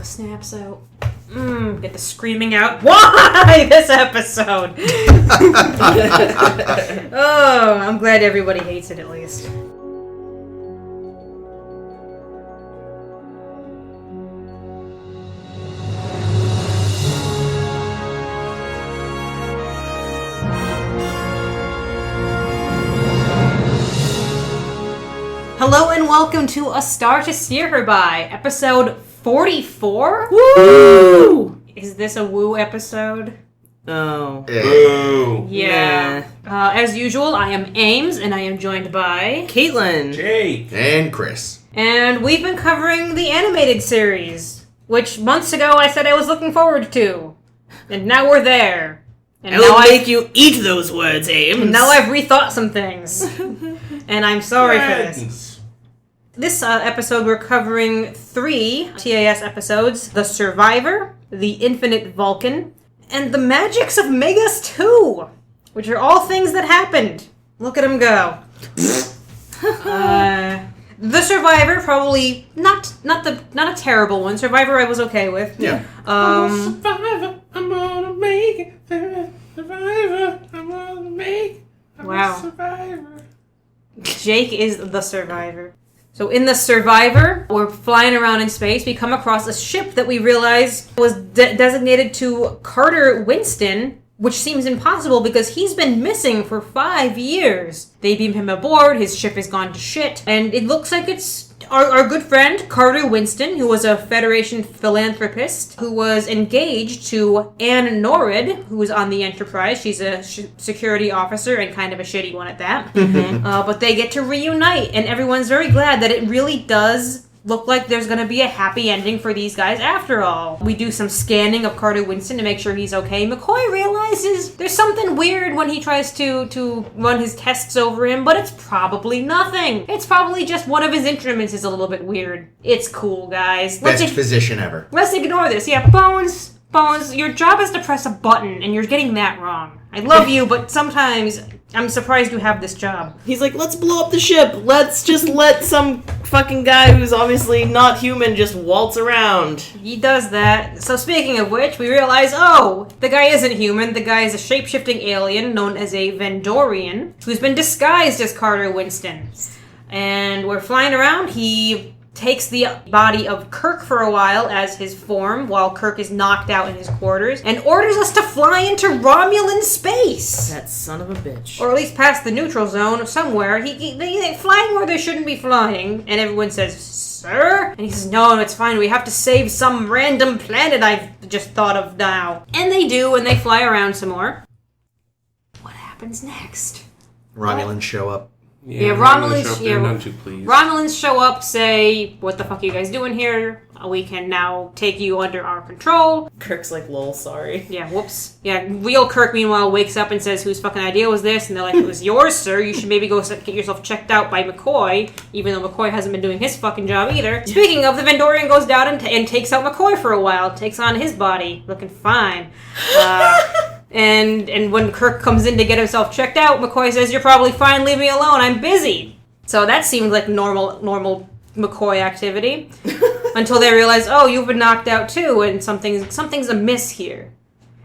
snaps out. Get the screaming out. Why this episode? Oh, I'm glad everybody hates it at least. Hello and welcome to A Star to Steer Her By, episode 44? Woo! Is this a woo episode? Oh. Boo! Yeah. As usual, I am Ames, and I am joined by... Caitlin. Jake. And Chris. And we've been covering the animated series, which months ago I said I was looking forward to. And now we're there. And I will make you eat those words, Ames. And now I've rethought some things. And I'm sorry for this. This episode, we're covering 3 TAS episodes. The Survivor, The Infinite Vulcan, and The Magicks of Megas-tu, which are all things that happened. Look at them go. The Survivor, probably not a terrible one. Survivor I was okay with. Yeah. I'm a survivor, I'm gonna make it. Survivor, I'm gonna make it. I'm Wow. a survivor. Jake is the Survivor. So in The Survivor, we're flying around in space. We come across a ship that we realize was designated to Carter Winston, which seems impossible because he's been missing for 5 years. They beam him aboard, his ship has gone to shit, and it looks like it's our good friend, Carter Winston, who was a Federation philanthropist, who was engaged to Anne Norrid, who was on the Enterprise. She's a security officer and kind of a shitty one at that. But they get to reunite, and everyone's very glad that it really does look like there's going to be a happy ending for these guys after all. We do some scanning of Carter Winston to make sure he's okay. McCoy realizes there's something weird when he tries to run his tests over him, but it's probably nothing. It's probably just one of his instruments is a little bit weird. It's cool, guys. Best physician ever. Let's ignore this. Yeah, Bones, your job is to press a button, and you're getting that wrong. I love you, but sometimes I'm surprised you have this job. He's like, let's blow up the ship. Let's just let some fucking guy who's obviously not human just waltz around. He does that. So speaking of which, we realize, oh, the guy isn't human. The guy is a shape-shifting alien known as a Vendorian who's been disguised as Carter Winston. And we're flying around. He takes the body of Kirk for a while as his form while Kirk is knocked out in his quarters and orders us to fly into Romulan space. That son of a bitch. Or at least past the neutral zone somewhere. They're flying where they shouldn't be flying. And everyone says, sir? And he says, no, it's fine. We have to save some random planet I've just thought of now. And they do, and they fly around some more. What happens next? Romulans show up. Yeah, Romulans. None too pleased. Romulans show up, say, "What the fuck are you guys doing here? We can now take you under our control." Kirk's like, lol, sorry. Yeah, whoops. Yeah, real Kirk, meanwhile, wakes up and says, "Whose fucking idea was this?" And they're like, "It was yours, sir. You should maybe go get yourself checked out by McCoy," even though McCoy hasn't been doing his fucking job either. Speaking of, the Vendorian goes down and takes out McCoy for a while, takes on his body, looking fine. And when Kirk comes in to get himself checked out, McCoy says, "You're probably fine, leave me alone, I'm busy." So that seemed like normal McCoy activity. Until they realize, oh, you've been knocked out too, and something's amiss here.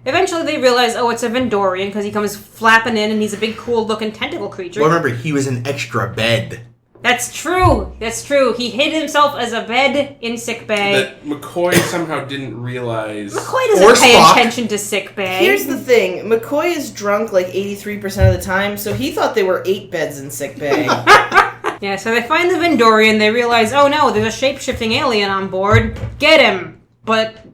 Eventually they realize, oh, it's a Vendorian, because he comes flapping in, and he's a big, cool-looking tentacle creature. Well, remember, he was an extra bed. That's true. He hid himself as a bed in sickbay. That McCoy somehow didn't realize. McCoy doesn't pay attention to sickbay. Here's the thing. McCoy is drunk like 83% of the time, so he thought there were 8 beds in sickbay. Yeah, so they find the Vendorian, they realize, oh no, there's a shape-shifting alien on board. Get him! But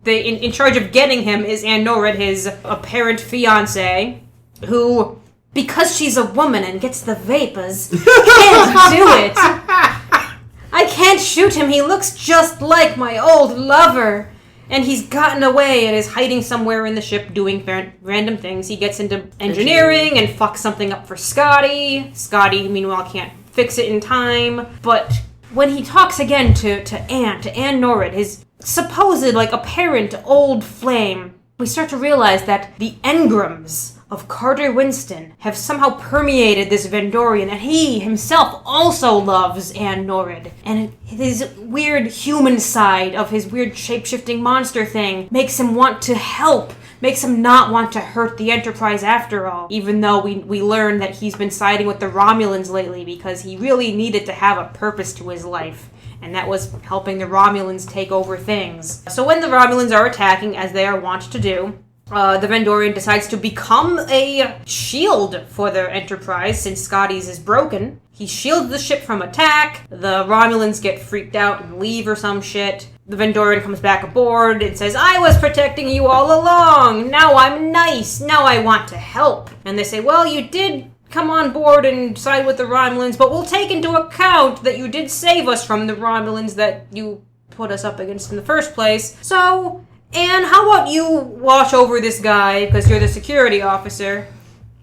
in charge of getting him is Anne Norrid, his apparent fiancé, who, because she's a woman and gets the vapors, can't do it. I can't shoot him, he looks just like my old lover. And he's gotten away and is hiding somewhere in the ship doing random things. He gets into engineering and fucks something up for Scotty. Scotty, meanwhile, can't fix it in time. But when he talks again to Anne Norrid, his supposed, apparent old flame, we start to realize that the engrams of Carter Winston have somehow permeated this Vendorian, and he himself also loves Ann Norrid. And his weird human side of his weird shape-shifting monster thing makes him want to help, makes him not want to hurt the Enterprise after all, even though we learn that he's been siding with the Romulans lately because he really needed to have a purpose to his life. And that was helping the Romulans take over things. So when the Romulans are attacking, as they are wont to do, the Vendorian decides to become a shield for the Enterprise since Scotty's is broken. He shields the ship from attack. The Romulans get freaked out and leave or some shit. The Vendorian comes back aboard and says, I was protecting you all along. Now I'm nice. Now I want to help. And they say, well, you did come on board and side with the Romulans, but we'll take into account that you did save us from the Romulans that you put us up against in the first place. So, Anne, how about you watch over this guy, because you're the security officer?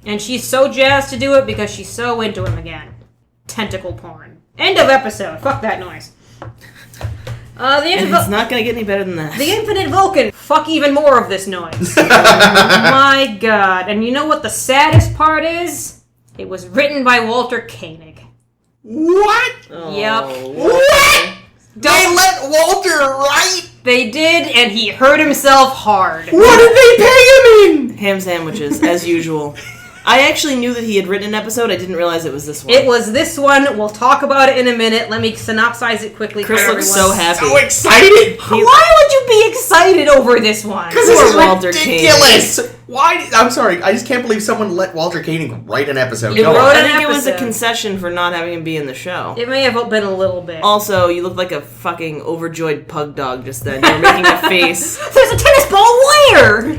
And she's so jazzed to do it because she's so into him again. Tentacle porn. End of episode. Fuck that noise. It's not gonna get any better than that. The Infinite Vulcan. Fuck even more of this noise. My God. And you know what the saddest part is? It was written by Walter Koenig. What? Oh. Yep. What? They let Walter write? They did, and he hurt himself hard. What did they pay him in? Ham sandwiches, as usual. I actually knew that he had written an episode. I didn't realize it was this one. It was this one. We'll talk about it in a minute. Let me synopsize it quickly. Chris for looks everyone. so happy. So excited. Why would you be excited over this one? Because this is Walter ridiculous. Why? I'm sorry. I just can't believe someone let Walter Koenig write an episode. He Go wrote on. it. I think it was a episode. concession for not having him be in the show. It may have been a little bit. Also, you look like a fucking overjoyed pug dog just then. You're making a face. There's a tennis ball where?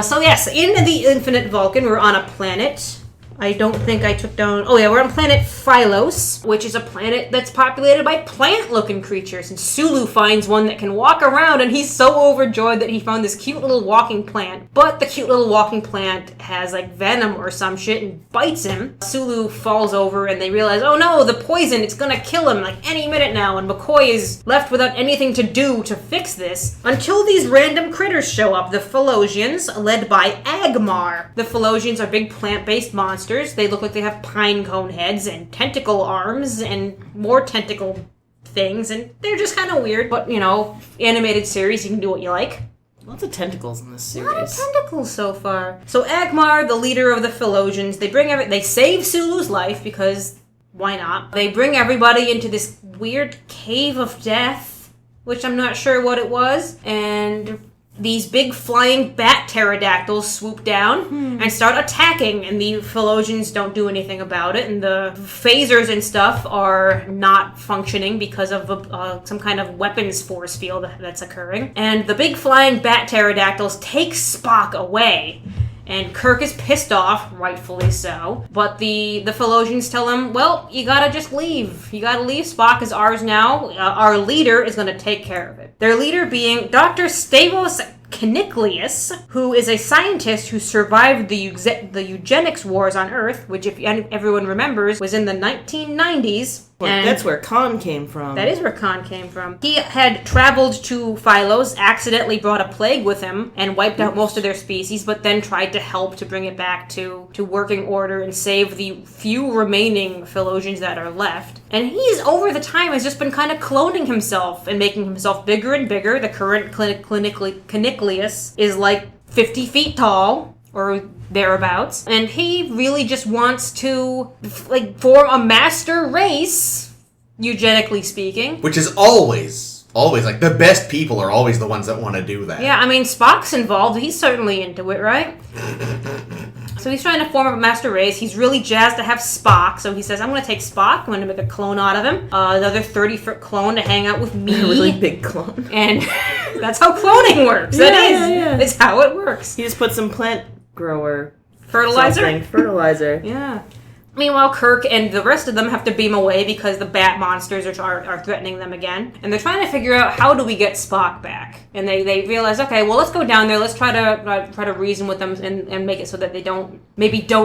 So yes, in the Infinite Vulcan, we're on a planet. I don't think I took down... Oh yeah, we're on planet Phylos, which is a planet that's populated by plant-looking creatures. And Sulu finds one that can walk around, and he's so overjoyed that he found this cute little walking plant. But the cute little walking plant has, like, venom or some shit and bites him. Sulu falls over, and they realize, oh no, the poison, it's gonna kill him, like, any minute now. And McCoy is left without anything to do to fix this. Until these random critters show up, the Phalosians, led by Agmar. The Phalosians are big plant-based monsters. They look like they have pine cone heads and tentacle arms and more tentacle things, and they're just kind of weird. But, you know, animated series, you can do what you like. Lots of tentacles in this A lot of series. tentacles so far. So Agmar, the leader of the Phalosians, they save Sulu's life because why not? They bring everybody into this weird cave of death, which I'm not sure what it was, and these big flying bat pterodactyls swoop down and start attacking, and the Phalosians don't do anything about it, and the phasers and stuff are not functioning because of some kind of weapons force field that's occurring. And the big flying bat pterodactyls take Spock away. And Kirk is pissed off, rightfully so. But the Phalosians tell him, well, you gotta just leave. You gotta leave. Spock is ours now. Our leader is gonna take care of it. Their leader being Dr. Stavros Caniclius, who is a scientist who survived the eugenics wars on Earth, which, if everyone remembers, was in the 1990s. And That's where Khan came from. that is where Khan came from. He had traveled to Phylos, accidentally brought a plague with him, and wiped out most of their species, but then tried to help to bring it back to working order and save the few remaining Phalosians that are left. And he's, over the time, has just been kind of cloning himself and making himself bigger and bigger. The current Caniclius is like 50 feet tall, or thereabouts, and he really just wants to, like, form a master race, eugenically speaking. Which is always, like, the best people are always the ones that want to do that. Yeah, I mean, Spock's involved. He's certainly into it, right? So he's trying to form a master race. He's really jazzed to have Spock, so he says, I'm going to take Spock, I'm going to make a clone out of him, another 30-foot clone to hang out with me. A really big clone. And that's how cloning works. Yeah. It's how it works. He just put some plant grower Fertilizer? fertilizer. Yeah. Meanwhile, Kirk and the rest of them have to beam away because the bat monsters are threatening them again. And they're trying to figure out, how do we get Spock back? And they realize, okay, well, let's go down there. Let's try to reason with them and make it so that they don't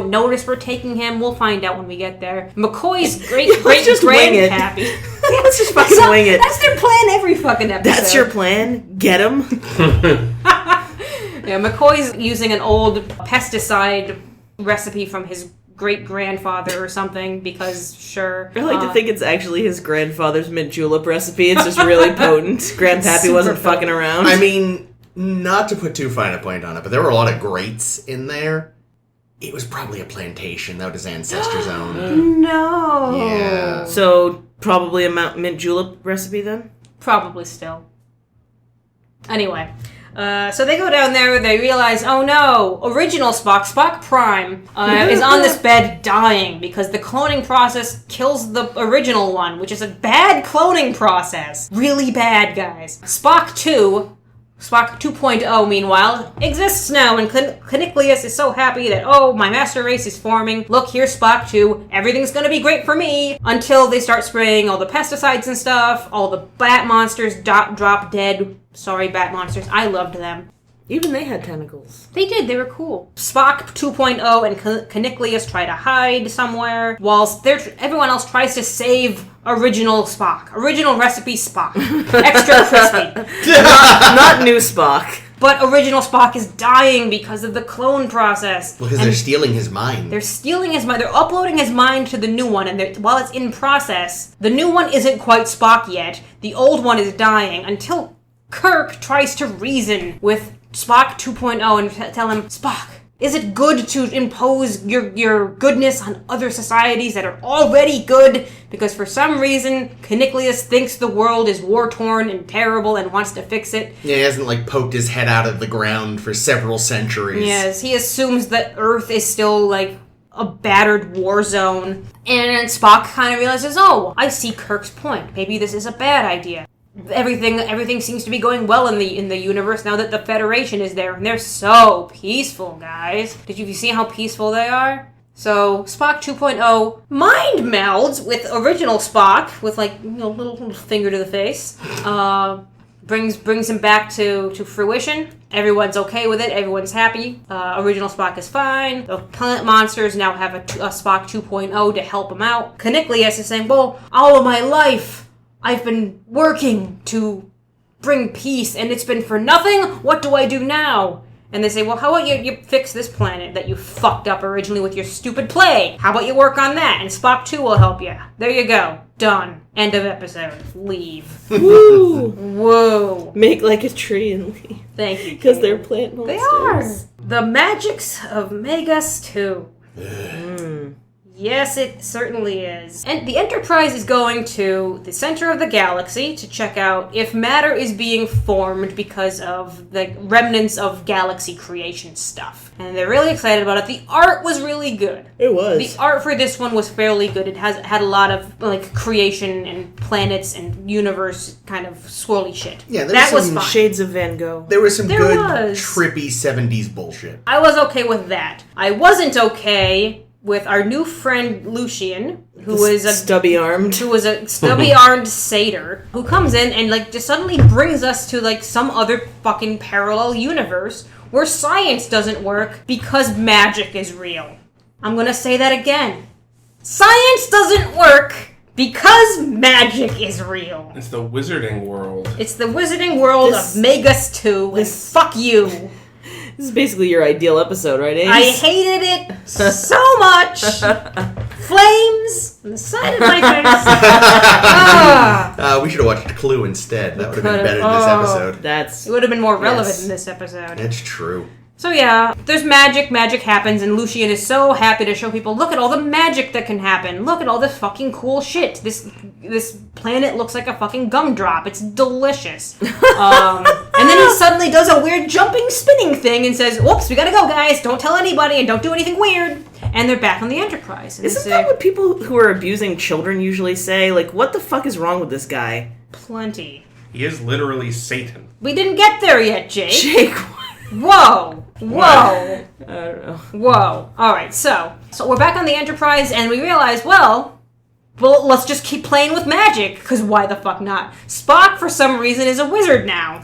notice we're taking him. We'll find out when we get there. McCoy's great just wing it. happy. Yeah, let's just fucking wing it. That's their plan every fucking episode. That's your plan? Get him? Yeah, McCoy's using an old pesticide recipe from his great-grandfather or something, because sure. I like to think it's actually his grandfather's mint julep recipe. It's just really potent. Grandpappy wasn't fucking around. I mean, not to put too fine a point on it, but there were a lot of greats in there. It was probably a plantation that his ancestors owned. No. Yeah. So, probably a mint julep recipe then? Probably still. Anyway. So they go down there, they realize, oh no, original Spock Prime, is on this bed dying because the cloning process kills the original one, which is a bad cloning process. Really bad, guys. Spock 2.0, meanwhile, exists now, and Caniclius is so happy that, oh, my master race is forming. Look, here's Spock 2. Everything's gonna be great for me. Until they start spraying all the pesticides and stuff. All the bat monsters drop dead. Sorry, bat monsters. I loved them. Even they had tentacles. They did. They were cool. Spock 2.0 and Caniclius try to hide somewhere, whilst everyone else tries to save original Spock. Original recipe Spock. Extra crispy. Not new Spock. But original Spock is dying because of the clone process. Because they're stealing his mind. They're stealing his mind. They're uploading his mind to the new one, and while it's in process, the new one isn't quite Spock yet. The old one is dying until Kirk tries to reason with Spock 2.0 and tell him, Spock, is it good to impose your goodness on other societies that are already good? Because for some reason, Caniclius thinks the world is war-torn and terrible and wants to fix it. Yeah, he hasn't, poked his head out of the ground for several centuries. Yes, he assumes that Earth is still, a battered war zone. And Spock kind of realizes, oh, I see Kirk's point. Maybe this is a bad idea. Everything seems to be going well in the universe now that the Federation is there, and they're so peaceful, guys. Did you see how peaceful they are? So Spock 2.0 mind melds with original Spock with little finger to the face. Brings him back to fruition. Everyone's okay with it. Everyone's happy. Original Spock is fine. The planet monsters now have a Spock 2.0 to help him out. Caniclius is saying, well, all of my life I've been working to bring peace, and it's been for nothing? What do I do now? And they say, well, how about you fix this planet that you fucked up originally with your stupid plague? How about you work on that, and Spock 2 will help you. There you go. Done. End of episode. Leave. Woo! Whoa. Make like a tree and leave. Thank you. Because they're plant monsters. They are. The Magicks of Megas-tu. Yes, it certainly is. And the Enterprise is going to the center of the galaxy to check out if matter is being formed because of the remnants of galaxy creation stuff. And they're really excited about it. The art was really good. It was. The art for this one was fairly good. It had a lot of creation and planets and universe kind of swirly shit. Yeah, that was fun. Shades of Van Gogh. There was some good, trippy 70s bullshit. I was okay with that. I wasn't okay with our new friend Lucian, who was a stubby-armed satyr, who comes in and just suddenly brings us to some other fucking parallel universe where science doesn't work because magic is real. I'm gonna say that again. Science doesn't work because magic is real. It's the wizarding world. It's the wizarding world of Megas-tu, and fuck you. This is basically your ideal episode, right, Ace? I hated it so much. Flames on the side of my face. We should have watched Clue instead. That would have been better in this episode. It would have been more relevant in this episode. It's true. So yeah, there's magic happens, and Lucian is so happy to show people, look at all the magic that can happen. Look at all this fucking cool shit. This planet looks like a fucking gumdrop. It's delicious. And then he suddenly does a weird jumping, spinning thing and says, whoops, we gotta go, guys. Don't tell anybody and don't do anything weird. And they're back on the Enterprise. And Isn't that what people who are abusing children usually say? What the fuck is wrong with this guy? Plenty. He is literally Satan. We didn't get there yet, Jake. Jake, Whoa! I don't know. Whoa. Alright, so we're back on the Enterprise, and we realize, well, let's just keep playing with magic, because why the fuck not? Spock, for some reason, is a wizard now.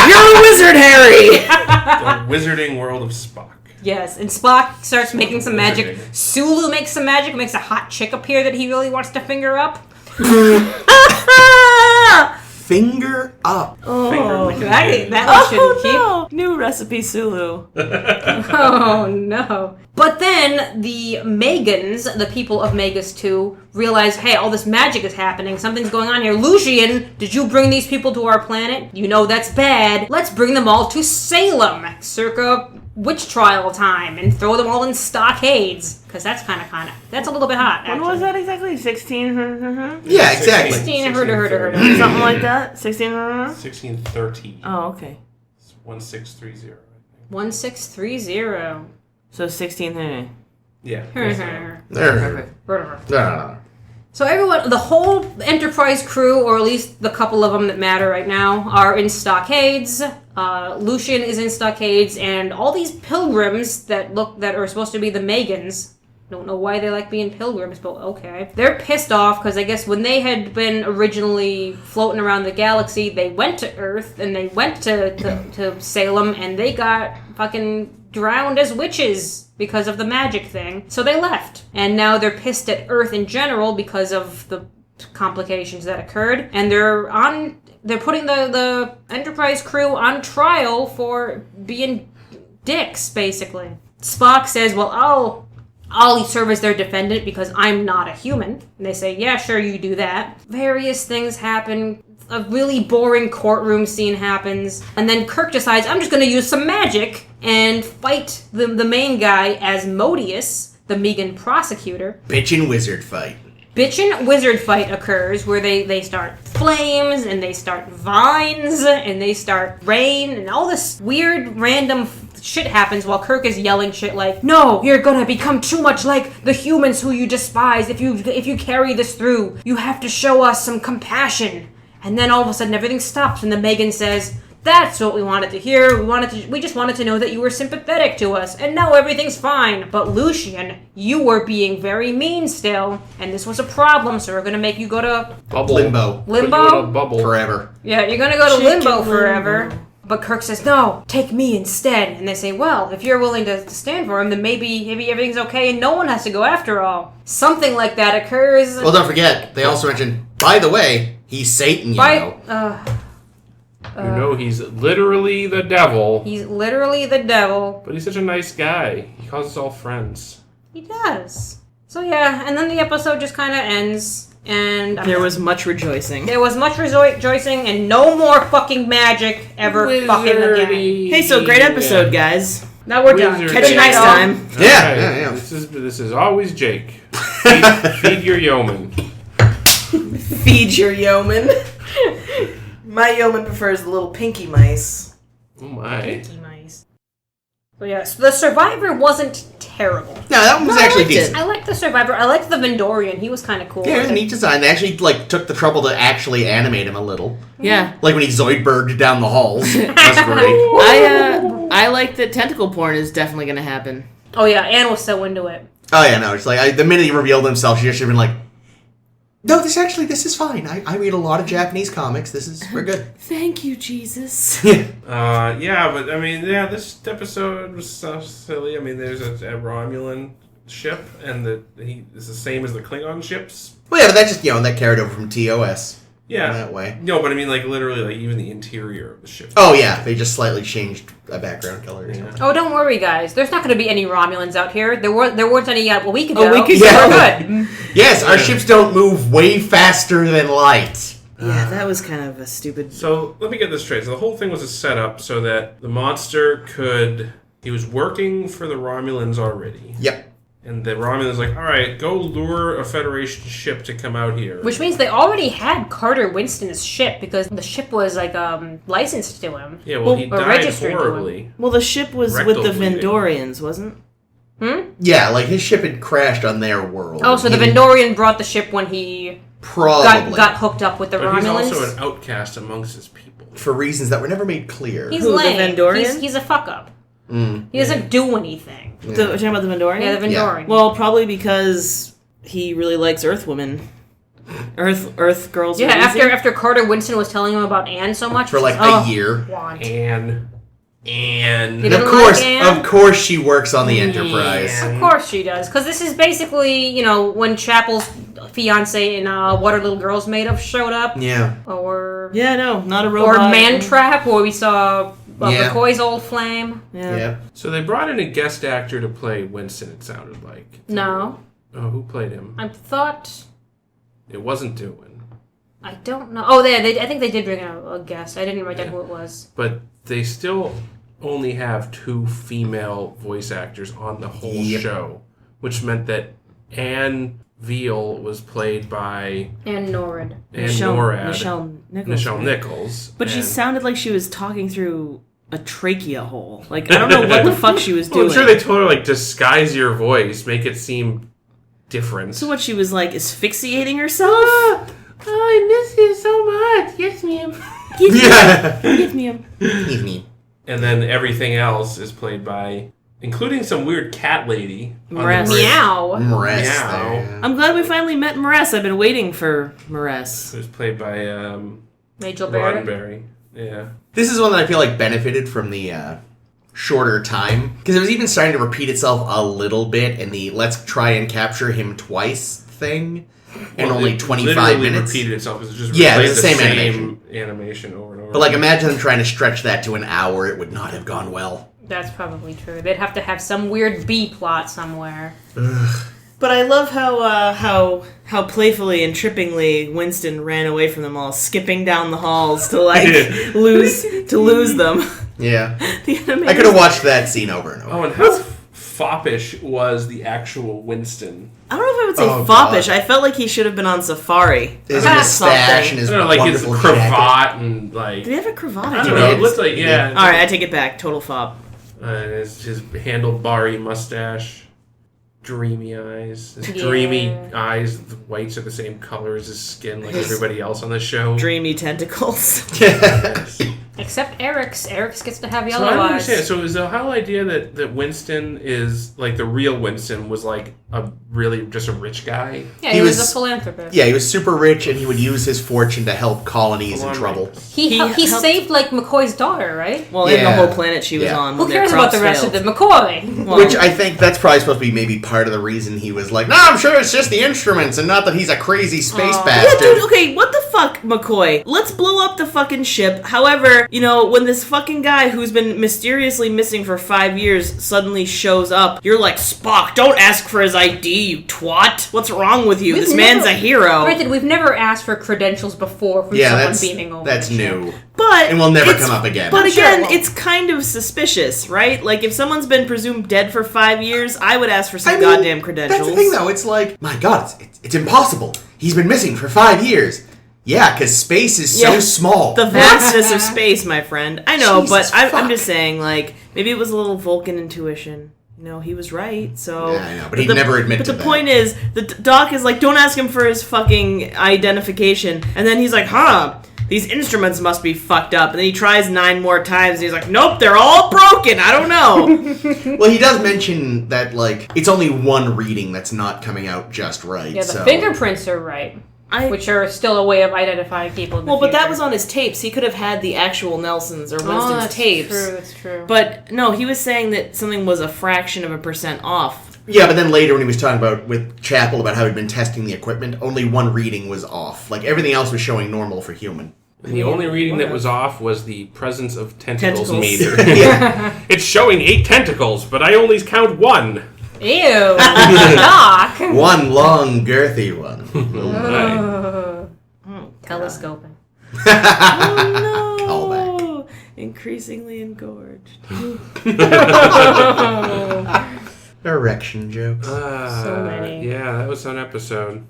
You're a wizard, Harry! The wizarding world of Spock. Yes, and Spock starts making some magic. Sulu makes some magic, makes a hot chick appear that he really wants to finger up. Finger up. That one should keep. no! New recipe Sulu. Oh no. But then the Megans, the people of Megas-tu, realize, hey, all this magic is happening. Something's going on here. Lucian, did you bring these people to our planet? You know that's bad. Let's bring them all to Salem, circa witch trial time, and throw them all in stockades. Because that's that's a little bit hot, actually. When was that exactly? 16? Yeah, exactly. 16, herder. Something like that? 16? 1630. Oh, okay. It's 1630, I think. 1630. So 16. Yeah. There. No. So everyone, the whole Enterprise crew, or at least the couple of them that matter right now, are in stockades. Lucian is in stockades, and all these pilgrims that are supposed to be the Megans. Don't know why they like being pilgrims, but okay. They're pissed off because I guess when they had been originally floating around the galaxy, they went to Earth and they went to Salem, and they got fucking drowned as witches because of the magic thing. So they left. And now they're pissed at Earth in general because of the complications that occurred. And they're putting the Enterprise crew on trial for being dicks, basically. Spock says, well, I'll serve as their defendant because I'm not a human. And they say, yeah, sure, you do that. Various things happen. A really boring courtroom scene happens. And then Kirk decides, I'm just going to use some magic and fight the main guy as Modius, the Megan prosecutor. Bitchin' wizard fight. Bitchin' wizard fight occurs where they start flames and they start vines and they start rain and all this weird random shit happens while Kirk is yelling shit like, no, you're gonna become too much like the humans who you despise if you carry this through. You have to show us some compassion. And then all of a sudden everything stops and the Megan says, that's what we wanted to hear. We just wanted to know that you were sympathetic to us. And now everything's fine. But Lucian, you were being very mean still. And this was a problem, so we're going to make you go to... Limbo. Put you in a bubble. Forever. Yeah, you're going to go to limbo Chicken forever. limbo. But Kirk says, no, take me instead. And they say, well, if you're willing to stand for him, then maybe everything's okay and no one has to go after all. Something like that occurs. Well, don't forget, they also mentioned, by the way, he's Satan, you know. You know he's literally the devil. He's literally the devil. But he's such a nice guy. He calls us all friends. He does. So yeah, and then the episode just kind of ends, and There was much rejoicing. there was much rejoicing, and no more fucking magic ever fucking again. Hey, so great episode, guys. Now we're done. Wizardy. Catch you next time. Yeah. This is always Jake. Feed your yeoman. Feed your yeoman. My yeoman prefers the little pinky mice. Oh my. Pinky mice. So yeah, so the Survivor wasn't terrible. No, that one was actually decent. I liked the Survivor. I liked the Vendorian. He was kind of cool. Yeah, it was a neat design. They actually took the trouble to actually animate him a little. Yeah. Like when he Zoidberged down the halls. That's great. I like that tentacle porn is definitely going to happen. Oh yeah, Anne was so into it. Oh yeah, no, it's like the minute he revealed himself, she should have been like, no, this is fine. I read a lot of Japanese comics. We're good. Thank you, Jesus. Yeah, but I mean, this episode was so silly. I mean, there's a Romulan ship, and it's the same as the Klingon ships. Well, yeah, but that just, that carried over from TOS. Yeah. That way. No, but I mean, literally, even the interior of the ship. Oh, yeah, they just slightly changed a background color or something. Oh, don't worry, guys. There's not going to be any Romulans out here. There weren't any yet a week ago. Yeah. We're good. Yes, our ships don't move way faster than light. Yeah, that was kind of a stupid... So, let me get this straight. So, the whole thing was a setup so that the monster he was working for the Romulans already. Yep. And the Romulan's like, all right, go lure a Federation ship to come out here. Which means they already had Carter Winston's ship because the ship was licensed to him. Yeah, well, he or died registered to him. horribly. Well, the ship was Rectal with the bleeding. Vendorians, wasn't? Yeah, his ship had crashed on their world. Oh, so the Vendorian brought the ship when he Probably. got hooked up with the But Romulans. he's also an outcast amongst his people. For reasons that were never made clear. He's Who, the lame. Vendorian? He's a fuck up. He doesn't do anything. We're talking about the Vendorian? Yeah, the Vendorian. Well, probably because he really likes Earth women. Earth girls. Yeah, are easy. after Carter Winston was telling him about Anne so much For he's a year. Want. And You And didn't of like Anne? course she works on the Enterprise. Of course she does, because this is basically, when Chapel's fiance in What Are Little Girls Made Of showed up, Yeah. or Yeah, no, not a robot. or Man Trap, where we saw Yeah. McCoy's old flame. Yeah. So they brought in a guest actor to play Winston, it sounded like. No. Oh, who played him? I thought... It wasn't Doohan. I don't know. Oh, I think they did bring a guest. I didn't write down who it was. But they still only have 2 female voice actors on the whole show, which meant that Anne Veal was played by... And Norad. Nichelle Nichols. But she sounded like she was talking through a trachea hole. Like, I don't know what the fuck she was doing. I'm sure they told her, like, disguise your voice, make it seem different. So what, she was, like, asphyxiating herself? Oh, I miss you so much. Yes, ma'am. Give me him. Give me. And then everything else is played by... Including some weird cat lady. Maress. Meow. Maress Meow. there. I'm glad we finally met Maress. I've been waiting for Maress. Who's played by Rachel Barrett. Roddenberry. Yeah. This is one that I feel like benefited from the shorter time. Because it was even starting to repeat itself a little bit in the let's try and capture him twice thing. In only 25 minutes. Repeated itself because it just Yeah, replayed it's the same animation over and over. But like, imagine them trying to stretch that to an hour. It would not have gone well. That's probably true. They'd have to have some weird B plot somewhere. But I love how playfully and trippingly Winston ran away from them all, skipping down the halls to lose them. Yeah. The animation. I could have watched that scene over and over. Oh, and how foppish was the actual Winston? I don't know if I would say Oh, foppish. God. I felt like he should have been on safari. His That's mustache and something. his I don't know, like his wonderful jacket. cravat and like... Did he have a cravat? I don't know, it looked like, yeah. All right, I take it back. Total fop. And his handlebar-y mustache, dreamy eyes. His Yeah. dreamy eyes, the whites are the same color as his skin like everybody else on the show. Dreamy tentacles. Except Eric's. Eric's gets to have So yellow I don't eyes. understand. So is the whole idea that Winston is, like, the real Winston was, like, a really just a rich guy? Yeah, He he was was- a philanthropist. Yeah, he was super rich, and he would use his fortune to help colonies in trouble. He helped- saved, like, McCoy's daughter, right? Well, in the Yeah. whole planet she was Yeah. on. Who when their cares about crops the rest failed. of them? McCoy! Well, Which I think that's probably supposed to be maybe part of the reason he was like, no, I'm sure it's just the instruments and not that he's a crazy space yeah, bastard. dude, okay, what the fuck, McCoy? Let's blow up the fucking ship. However, when this fucking guy who's been mysteriously missing for 5 years suddenly shows up, you're like, Spock, don't ask for his ID, you twat. What's wrong with you? We've This man's a never- hero. Granted, we've never asked for credentials before from Yeah, someone that's, beaming over. that's the ship. new. But And will never it's- come up again. But I'm sure again, it won't. it's kind of suspicious, right? Like, if someone's been presumed dead for 5 years, I would ask for some goddamn credentials. That's the thing, though. It's like, my God, it's impossible. He's been missing for 5 years. Yeah, because space is so Yeah. small. The vastness of space, my friend. I know, Jesus, but I'm fuck. just saying, like, maybe it was a little Vulcan intuition. He was right, so... Yeah, I know, but he'd never admit to But that. the point is, the Doc is like, don't ask him for his fucking identification. And then he's like, these instruments must be fucked up. And then he tries 9 more times, and he's like, nope, they're all broken, I don't know. Well, he does mention that, like, it's only one reading that's not coming out just right. Yeah, the so. fingerprints are right, which are still a way of identifying people in the Well, but that future. was on his tapes. He could have had the actual Nelsons or Oh, Winston's that's tapes. true, that's true. But no, he was saying that something was a fraction of a % off. Yeah, but then later when he was talking about with Chapel about how he'd been testing the equipment, only one reading was off. Like, everything else was showing normal for human. And the only reading that was off was the presence of tentacles Tentacles. meter. Yeah. It's showing 8 tentacles, but I only count 1. Ew! Doc! One long, girthy one. Telescoping. Oh no! Callback. Increasingly engorged. Erection jokes. So many. Yeah, that was an episode.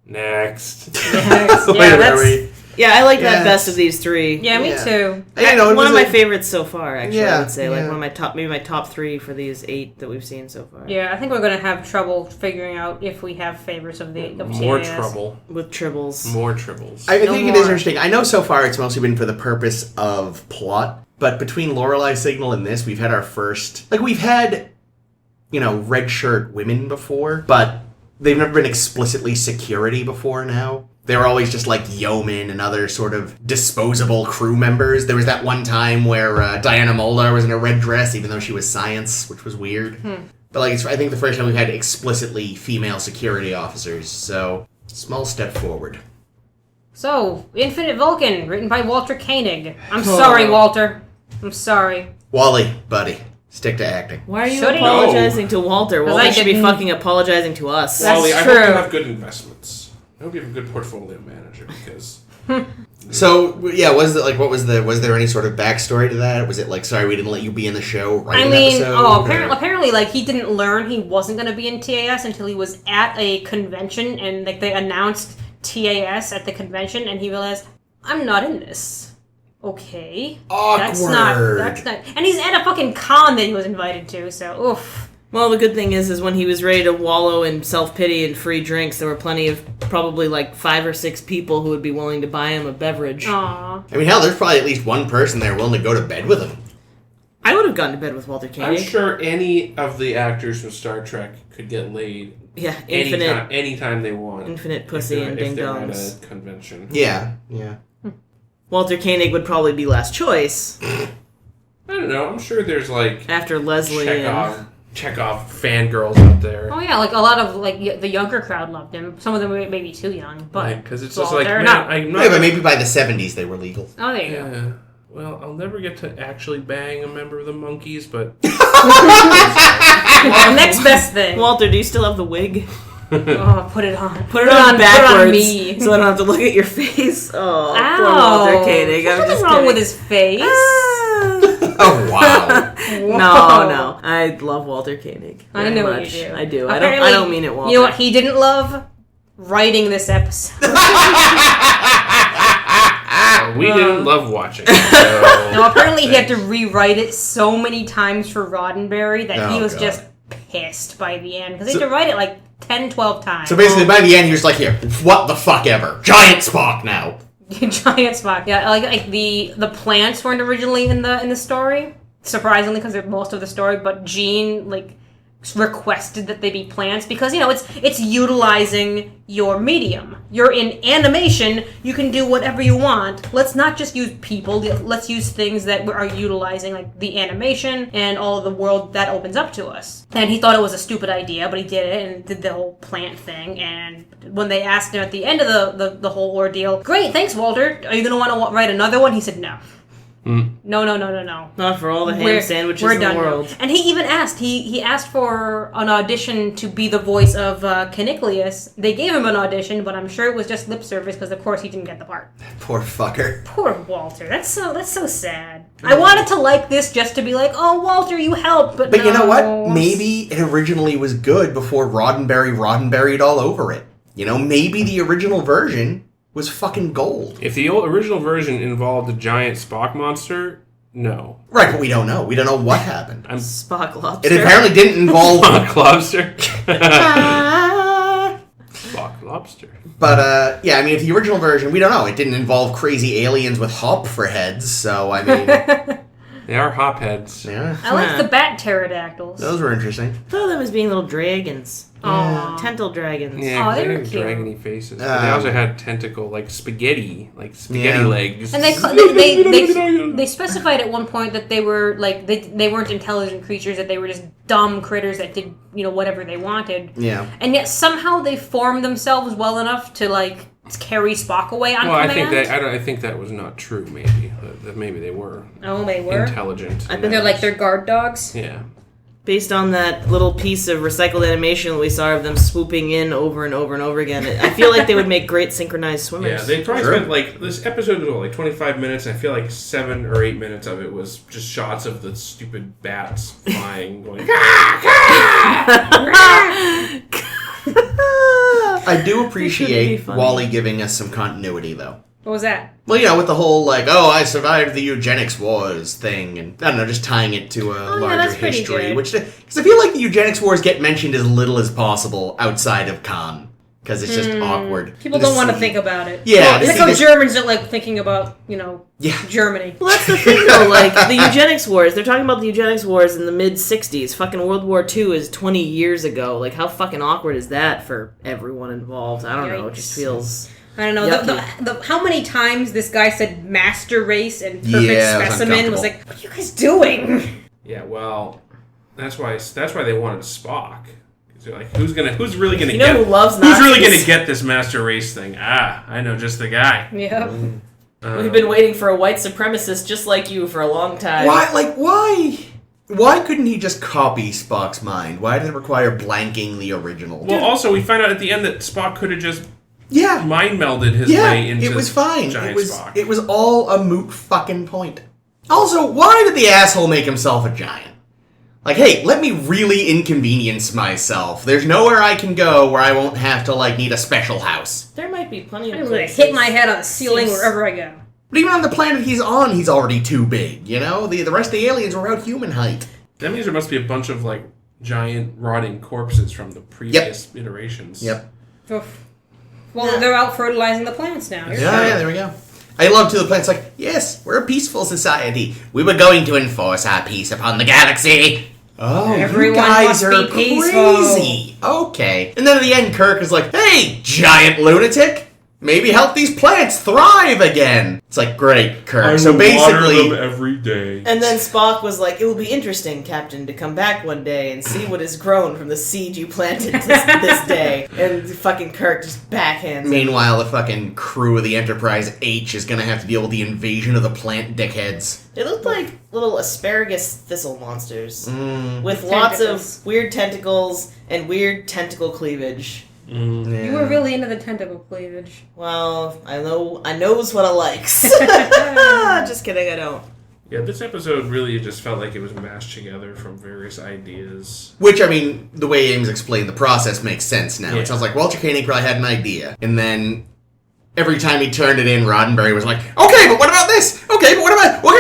Next. Yes, Wait, yeah, are that's... we- Yeah, I like Yeah. that best of these 3. Yeah, me Yeah. too. I know, it One was of my a- favorites so far, actually, I Yeah, would say. Like, yeah. one of my top, maybe my top 3 for these 8 that we've seen so far. Yeah, I think we're going to have trouble figuring out if we have favorites of the of More TAS. trouble. With tribbles. More tribbles. I No think it is more. interesting. I know so far it's mostly been for the purpose of plot, but between Lorelei Signal and this, we've had our first... Like, we've had, red shirt women before, but they've never been explicitly security before now. They were always just like yeomen and other sort of disposable crew members. There was that one time where Diana Muldaur was in a red dress, even though she was science, which was weird. But like, I think the first time we've had explicitly female security officers, so small step forward. So, Infinite Vulcan, written by Walter Koenig. I'm sorry, Walter. I'm sorry. Wally, buddy, stick to acting. Why are you Should he? apologizing to Walter? Because Walter I should be didn't- fucking apologizing to us. That's Wally, I true. hope you have good investments. I hope you have a good portfolio manager because. So yeah, was there any sort of backstory to that? Was it like, sorry, we didn't let you be in the show right an episode? Apparently, like, he didn't learn he wasn't going to be in TAS until he was at a convention, and like they announced TAS at the convention, and he realized, I'm not in this. Okay. Awkward. That's not. And he's at a fucking con that he was invited to, so oof. Well, the good thing is when he was ready to wallow in self-pity and free drinks, there were plenty of probably like 5 or 6 people who would be willing to buy him a beverage. Aw. I mean, hell, there's probably at least one person there willing to go to bed with him. I would have gone to bed with Walter I'm Koenig. sure any of the actors from Star Trek could get laid Yeah, infinite anytime they want. infinite pussy and ding if they're dongs. at a convention. Yeah. Walter Koenig would probably be last choice I don't know. I'm sure there's like after Leslie and... Chekhov fangirls out there. Oh yeah, like a lot of like the younger crowd loved him. Some of them were maybe too young, but Because it's well, just like, they're man, not. I'm Yeah, not. but maybe by the 70s they were legal. Oh, there you go. Yeah. Well, I'll never get to actually bang a member of the Monkees, but Well, next best thing. Walter, do you still have the wig? Oh, put it on. Put it on backwards Put it on me. so I don't have to look at your face. Oh, Ow. poor Walter Koenig. There's I'm nothing just wrong kidding. with his face. Oh, wow. No. I love Walter Koenig. I very know much. you do. I do. Apparently, I don't mean it, Walter. You know what he didn't love? Writing this episode. we didn't love watching. So. No, apparently he had to rewrite it so many times for Roddenberry that he Oh, was God. just pissed by the end. Because he had to write it like 10, 12 times. So basically, by the end, he was like, here, what the fuck ever. Giant Spock now. Giant Spock. Yeah, like the plants weren't originally in the story, surprisingly, because they're most of the story. But Gene like requested that they be plants because it's utilizing your medium. You're in animation. You can do whatever you want. Let's not just use people. Let's use things that are utilizing like the animation and all of the world that opens up to us. And he thought it was a stupid idea, but he did it and did the whole plant thing. And when they asked him at the end of the whole ordeal, great, thanks, Walter. Are you going to want to write another one? He said no. No. Not for all the ham sandwiches in the done world. now. And he even asked. He asked for an audition to be the voice of Caniclius. They gave him an audition, but I'm sure it was just lip service because, of course, he didn't get the part. Poor fucker. Poor Walter. That's so sad. I wanted to like this just to be like, oh, Walter, you helped, but But you know no. what? Maybe it originally was good before Roddenberry'd all over it. You know, maybe the original version was fucking gold. If the original version involved a giant Spock monster, no. Right, but we don't know. We don't know what happened. Spock lobster. It apparently didn't involve... Spock lobster. Spock lobster. But, yeah, I mean, if the original version, we don't know. It didn't involve crazy aliens with hop for heads, so, I mean... They are hopheads. Yeah, I like the bat pterodactyls. those were interesting. I thought them as being little dragons. Aw. Tentacle dragons. Yeah, Oh, they they were had cute. dragony faces. But they also had tentacle, like spaghetti Yeah. legs. And they specified at one point that they were like they weren't intelligent creatures, that they were just dumb critters that did whatever they wanted. Yeah. And yet somehow they formed themselves well enough to like carry Spock away on Well, command. I think that was not true. Maybe that maybe they were Oh, they were. intelligent. I They're like their guard dogs. Yeah. Based on that little piece of recycled animation that we saw of them swooping in over and over and over again, I feel like they would make great synchronized swimmers. Yeah, they probably Sure. spent like this episode was like 25 minutes. And I feel like 7 or 8 minutes of it was just shots of the stupid bats flying, going. I do Shouldn't appreciate be funny. Wally giving us some continuity, though. What was that? Well, with the whole, like, oh, I survived the eugenics wars thing, and, I don't know, just tying it to a yeah, larger that's pretty history, good. which, because I feel like the eugenics wars get mentioned as little as possible outside of Khan, because it's just awkward. People don't want to think about it. Yeah, It's to like see how this- Germans don't like thinking about, Yeah. Germany. Well, that's the thing, though. Like, the eugenics wars, they're talking about the eugenics wars in the mid-'60s. Fucking World War II is 20 years ago. Like, how fucking awkward is that for everyone involved? I don't know. It just Yikes. feels... I don't know. The how many times this guy said master race and perfect Yeah, it was specimen was uncomfortable. like, what are you guys doing? Yeah, well, that's why they wanted Spock. 'Cause they're like, who's really gonna You know get who loves who's really Nazis? gonna get this master race thing? I know just the guy. Yep. We've been waiting for a white supremacist just like you for a long time. Why? Why couldn't he just copy Spock's mind? Why did it require blanking the original? Well, also, we find out at the end that Spock could have just yeah, mind melded his way into it was fine. Giant Spock. It was all a moot fucking point. Also, why did the asshole make himself a giant? Like, hey, let me really inconvenience myself. There's nowhere I can go where I won't have to, like, need a special house. There might be plenty I'm of gonna places. hit my head on the ceiling wherever I go. But even on the planet he's on, he's already too big, you know? The rest of the aliens were about human height. That means there must be a bunch of, like, giant rotting corpses from the previous iterations. Yep. Oof. Well, they're out fertilizing the plants now. Yeah, there we go. I love to the planet's like, yes, we're a peaceful society. We were going to enforce our peace upon the galaxy. Oh, Everyone you guys must are be peaceful. crazy. Okay. And then at the end, Kirk is like, hey, giant lunatic. Maybe help these plants thrive again. It's like, great, Kirk. So basically, water them every day. And then Spock was like, it will be interesting, Captain, to come back one day and see what has grown from the seed you planted this day. And fucking Kirk just backhands him. meanwhile, the fucking crew of the Enterprise H is going to have to deal with the invasion of the plant dickheads. They looked like little asparagus thistle monsters. Mm. With Tentacles. lots of weird tentacles and weird tentacle cleavage. Yeah. You were really into the tentacle cleavage. Well, I knows what I likes. Just kidding, I don't. Yeah, this episode really just felt like it was mashed together from various ideas. Which, I mean, the way Ames explained the process makes sense now. Yeah. It sounds like Walter Koenig probably had an idea. And then every time he turned it in, Roddenberry was like, okay, but what about this? Okay, but what about... But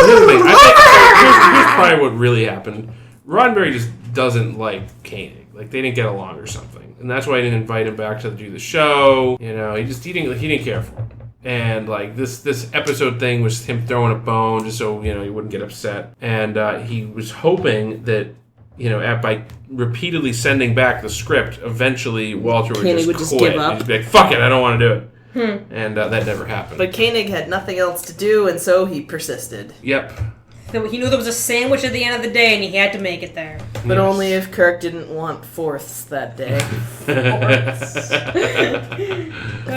here's the thing, I think here's probably what really happened. Roddenberry just doesn't like Koenig. Like, they didn't get along or something. And that's why I didn't invite him back to do the show. You know, he didn't care for him. And, like, this episode thing was him throwing a bone just so, you know, he wouldn't get upset. And he was hoping that, you know, by repeatedly sending back the script, eventually Walter would just quit. give up. He'd be like, fuck it, I don't want to do it. And that never happened. But Koenig had nothing else to do, and so he persisted. Yep. So he knew there was a sandwich at the end of the day, and he had to make it there. But only if Kirk didn't want fourths that day. I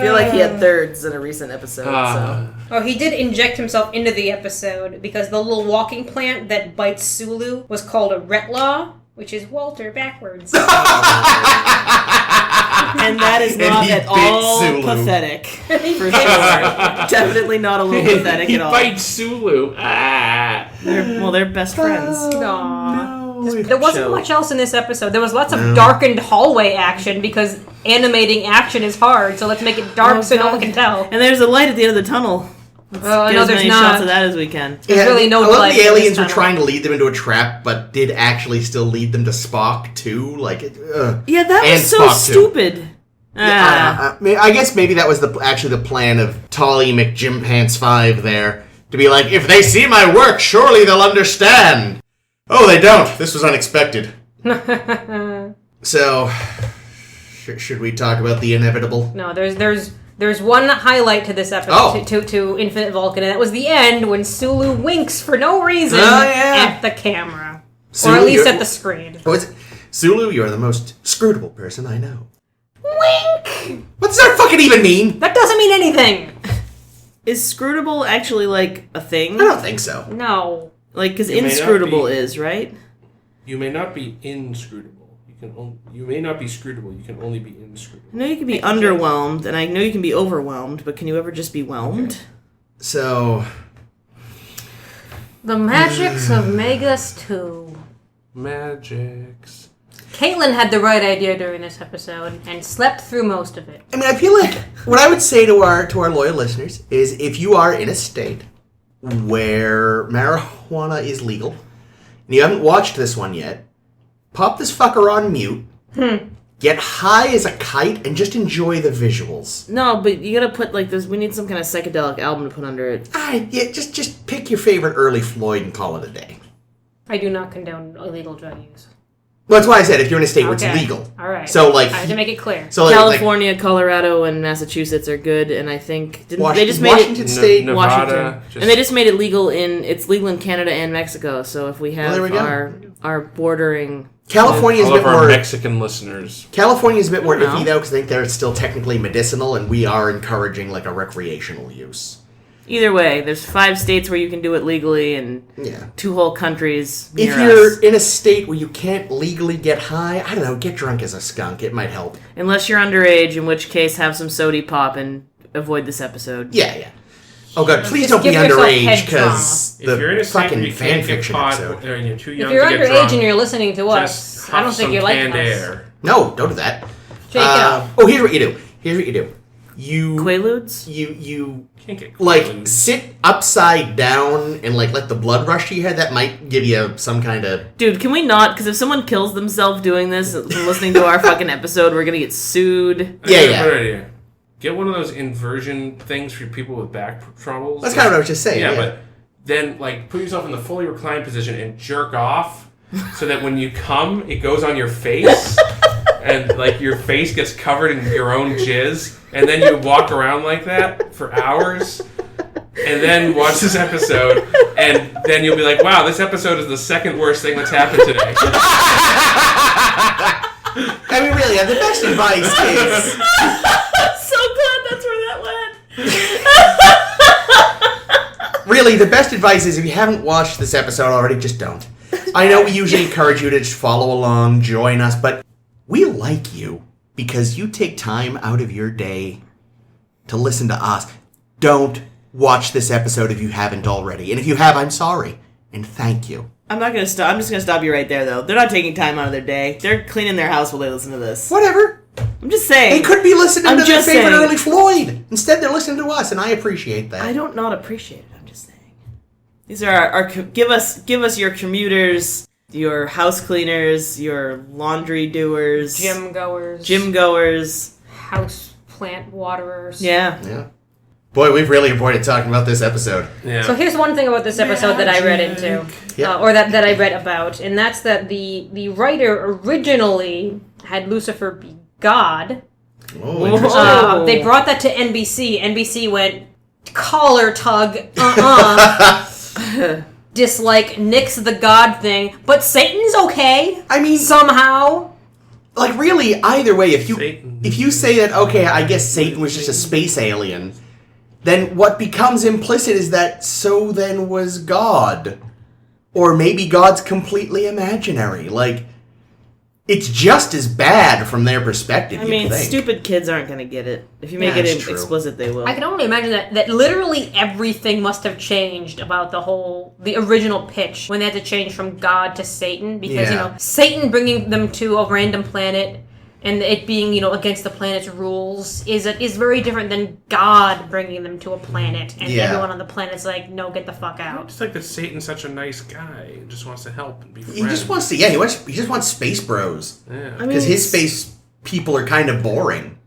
feel like he had thirds in a recent episode, so... Oh, he did inject himself into the episode because the little walking plant that bites Sulu was called a Retlaw, which is Walter backwards. And that is not he at bit all Sulu. pathetic. For sure. Definitely not a little pathetic He at all. bites Sulu. They're best friends. Aww. There wasn't Show. much else in this episode. There was lots of darkened hallway action because animating action is hard, so let's make it dark so no one can tell. And there's a light at the end of the tunnel. Oh, Get no, as there's many shots of not. that as we can. There's really no I love light the in this aliens were tunnel. trying to lead them into a trap, but did actually still lead them to Spock, too. Like, Yeah, that And was so Spock, too. stupid. I guess maybe that was actually the plan of Tolly McJimpants 5 there. To be like, if they see my work, surely they'll understand. Oh, they don't. This was unexpected. So, should we talk about the inevitable? No, there's one highlight to this episode, to Infinite Vulcan, and that was the end when Sulu winks for no reason at the camera. Sulu, or at least you're- at the screen. Oh, is it? Sulu, you're the most scrutable person I know. Wink! What does that fucking even mean? That doesn't mean anything! Is scrutable actually, like, a thing? I don't think so. No. Like, because It may not inscrutable be. is, right? You may not be inscrutable. You may not be scrutable. You can only be inscrutable. I know you can be underwhelmed, and I know you can be overwhelmed, but can you ever just be whelmed? So, The Magicks of Megas-tu. Magicks. Caitlin had the right idea during this episode and slept through most of it. I mean, I feel like what I would say to our loyal listeners is if you are in a state where marijuana is legal and you haven't watched this one yet, pop this fucker on mute, get high as a kite, and just enjoy the visuals. No, but you gotta put, like, this. We need some kind of psychedelic album to put under it. Yeah, just pick your favorite early Floyd and call it a day. I do not condone illegal drug use. Well, that's why I said if you're in a state where it's Okay. legal. All right. So, like, I have to make it clear. so like, California, Colorado, and Massachusetts are good, and I think they just made Washington it State, Nevada, Washington, just- and they just made it legal it's legal in Canada and Mexico. So if we have there we go. our bordering California's a all bit of our more Mexican listeners. California's a bit more I don't know. iffy though, because I think they're still technically medicinal, and we are encouraging like a recreational use. Either way, there's 5 states where you can do it legally, and Yeah. 2 whole countries near If you're us. in a state where you can't legally get high, I don't know, get drunk as a skunk. It might help. Unless you're underage, in which case have some sodi pop and avoid this episode. Yeah. Oh god, please Just don't be give yourself underage head because If you're in the a state where fucking you can't get fanfiction caught, episode. and you're too young If you're to get underage drunk, and you're listening to us, just I don't huff think some you're like canned us. air. No, don't do that. Shake it up. Oh, here's what you do. You Quaaludes? you Can't get like clues. sit upside down and like let the blood rush to your head. That might give you some kind of. Dude, can we not? Because if someone kills themselves doing this and listening to our fucking episode, we're gonna get sued. I got a Yeah. better idea. Get one of those inversion things for people with back troubles. That's kind of what I was just saying. Yeah, Yeah, but then like put yourself in the fully reclined position and jerk off, so that when you come, it goes on your face, and like your face gets covered in your own jizz, and then you walk around like that for hours. And then watch this episode, and then you'll be like, wow, this episode is the second worst thing that's happened today. I mean, really, the best advice is So glad that's where that went. really the best advice is if you haven't watched this episode already, just don't. I know we usually encourage you to just follow along, join us, but we like you because you take time out of your day to listen to us. Don't watch this episode if you haven't already. And if you have, I'm sorry. And thank you. I'm not gonna stop. I'm just gonna stop you right there, though. They're not taking time out of their day. They're cleaning their house while they listen to this. Whatever. I'm just saying. They could be listening I'm to their just favorite saying. early Floyd. Instead, they're listening to us, and I appreciate that. I don't not appreciate it. I'm just saying. These are our give us your commuters, your house cleaners, your laundry doers, Gym gym goers. house plant waterers. Yeah. Yeah. Boy, we've really avoided talking about this episode. Yeah. So here's one thing about this episode that I read into, Yeah. or that I read about, and that's that the writer originally had Lucifer be God. Oh, interesting. They brought that to NBC. NBC went collar tug. Dislike nix the God thing, but Satan's okay. I mean, Somehow. like, really, either way, Satan. if you say that, okay, I guess Satan was just a space alien, then what becomes implicit is that so then was God. Or maybe God's completely imaginary. Like, it's just as bad from their perspective, I you'd mean, think. stupid kids aren't gonna get it. If you make Yeah, it that's true. explicit, they will. I can only imagine that literally everything must have changed about the original pitch when they had to change from God to Satan, because Yeah. Satan bringing them to a random planet and it being against the planet's rules is very different than God bringing them to a planet and Yeah. everyone on the planet's like, no, get the fuck out. It's like that Satan's such a nice guy. He just wants to help and be friends. He just wants to, he just wants space bros. Yeah. I mean, Because his space people are kind of boring.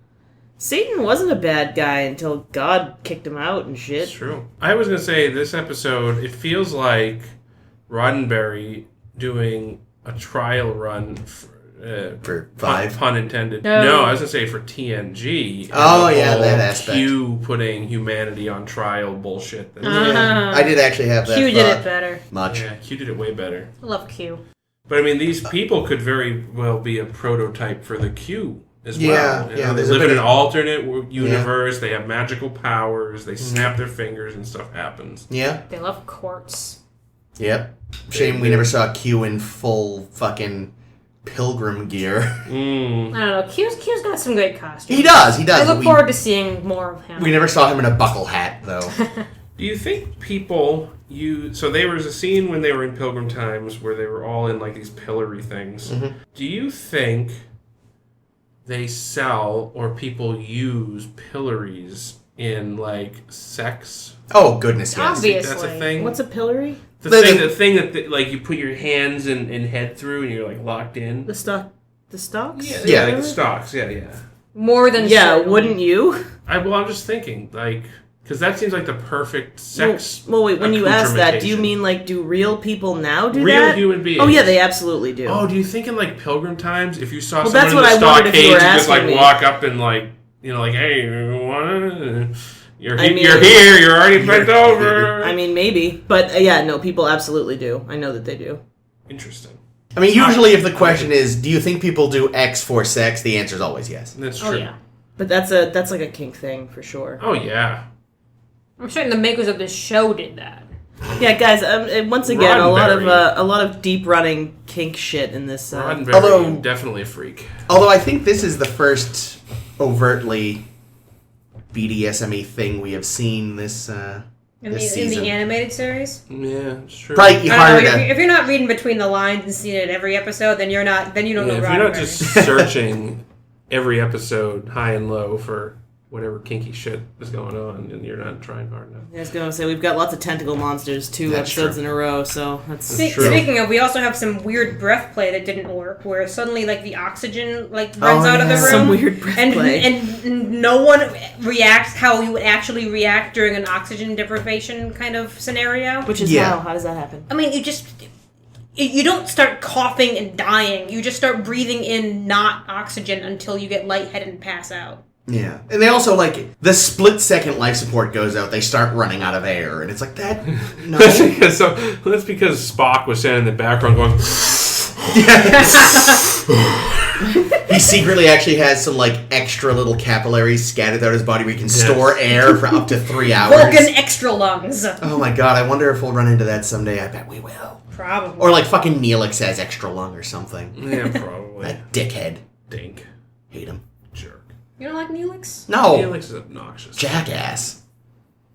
Satan wasn't a bad guy until God kicked him out and It's shit. true. I was going to say, this episode, it feels like Roddenberry doing a trial run For 5. Pun intended. No. No, I was going to say for TNG. Oh, and the yeah, whole that aspect. Q putting humanity on trial bullshit. I did actually have that Q did thought it better. much. Yeah, Q did it way better. I love Q. But I mean, these people could very well be a prototype for the Q as Yeah, well. yeah, They there's a live in bit an of- alternate universe. They have magical powers. They snap their fingers and stuff happens. Yeah. They love quartz. Yep. Shame we never saw Q in full fucking pilgrim gear. I don't know. Q's got some great costumes. He does. I look We- forward to seeing more of him. We never saw him in a buckle hat, though. Do you think people so there was a scene when they were in Pilgrim Times where they were all in like these pillory things. Mm-hmm. Do you think they sell or people use pillories in like sex? Oh, goodness, yes. Obvious. That's a Obviously. thing. What's a pillory? The thing that like you put your hands and head through and you're like locked in? The stocks? Yeah. Like the stocks. Yeah. More than Yeah, certain. wouldn't you? I'm just thinking like because that seems like the perfect sex. Well, wait, when you ask that, do you accoutramentation. mean like do real people now do Real that? human beings? Oh yeah, they absolutely do. Oh, do you think in like Pilgrim Times, if you saw Well, someone that's in what the I wondered if you stockade, were you just like asking me. walk up and like like hey, you wanna- you're I mean- you're here, you're already bent over. I mean, maybe, but yeah, no, people absolutely do. I know that they do. Interesting. I mean, usually if the question is, do you think people do X for sex, the answer is always yes. That's true. Oh yeah, but that's like a kink thing for sure. Oh yeah. I'm certain the makers of this show did that. Yeah, guys. Once again, a lot Roddenberry. of deep running kink shit in this. Roddenberry, Although- definitely a freak. Although I think this is the first overtly BDSM-y thing we have seen this In this the season. animated series? Yeah, it's true. Probably I don't harder know, to... if you're not reading between the lines and seeing it every episode, then you're not. Then you don't know If Roddenberry. you're not just searching every episode high and low for whatever kinky shit is going on, and you're not trying hard enough. I was gonna say we've got lots of tentacle monsters, 2 That's episodes true. in a row, so that's true. Speaking of, we also have some weird breath play that didn't work, where suddenly like the oxygen runs out of the yeah. room. some weird breath and, play. and no one reacts how you would actually react during an oxygen deprivation kind of scenario. Which is Yeah. how does that happen? I mean, you don't start coughing and dying. You just start breathing in not oxygen until you get lightheaded and pass out. Yeah. And they also, like, the split-second life support goes out, they start running out of air, and it's like, that... No. That's because Spock was standing in the background going. He secretly actually has some, like, extra little capillaries scattered out his body where he can store air for up to 3 hours. Vulcan extra lungs. Oh my god, I wonder if we'll run into that someday. I bet we will. Probably. Or like fucking Neelix has extra lung or something. Yeah, probably. That dickhead. Dink. Hate him. Jerk. You don't like Neelix? No. Felix is obnoxious. Jackass.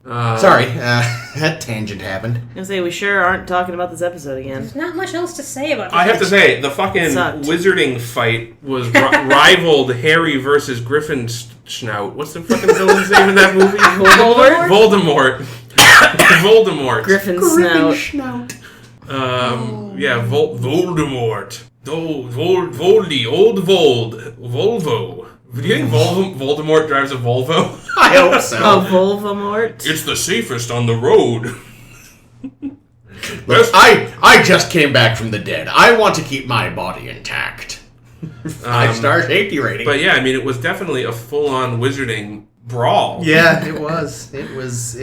Sorry, that tangent happened. I was gonna say we sure aren't talking about this episode again. There's not much else to say about this. I have to say, the fucking Sucked. wizarding fight was rivaled Harry versus Griffin Schnout. What's the fucking villain's name in that movie? Voldemort? Voldemort. Griffin Snout. Yeah, Voldemort. Voldy, old Volvo. Do you think Voldemort drives a Volvo? I hope so. Oh, Volvemort. It's the safest on the road. Look, I just came back from the dead. I want to keep my body intact. 5-star safety rating. But yeah, I mean, it was definitely a full-on wizarding brawl. Yeah, it was. It was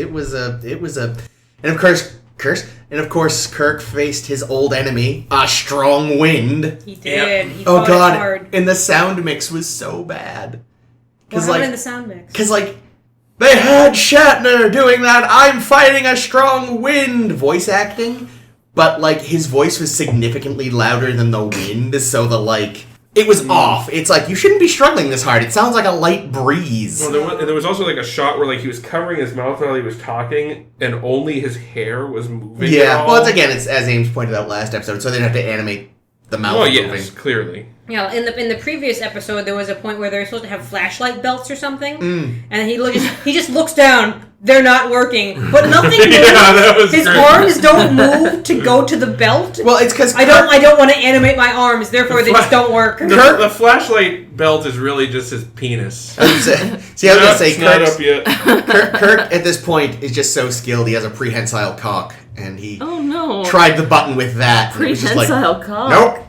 a, and of course, Kirk faced his old enemy, a strong wind. He did. Yep. He Oh fought god, hard. and the sound mix was so bad. What Because happened in like, the sound mix? they had Shatner doing that I'm fighting a strong wind voice acting, but like his voice was significantly louder than the wind, so it was off. It's like, you shouldn't be struggling this hard. It sounds like a light breeze. Well, there was also like a shot where like he was covering his mouth while he was talking, and only his hair was moving. Yeah, at all. well, it's as Ames pointed out last episode, so they'd have to animate the mouth Oh moving. yes, clearly. Yeah, in the previous episode, there was a point where they were supposed to have flashlight belts or something, and he just looks down. They're not working, but nothing moves. Yeah, that was His great. arms don't move to go to the belt. Well, it's because I don't want to animate my arms, therefore they just don't work. The flashlight belt is really just his penis. I was gonna say, It's not up yet. Kirk at this point is just so skilled. He has a prehensile cock, and he Oh no. tried the button with that. and it was just like, Prehensile cock. nope.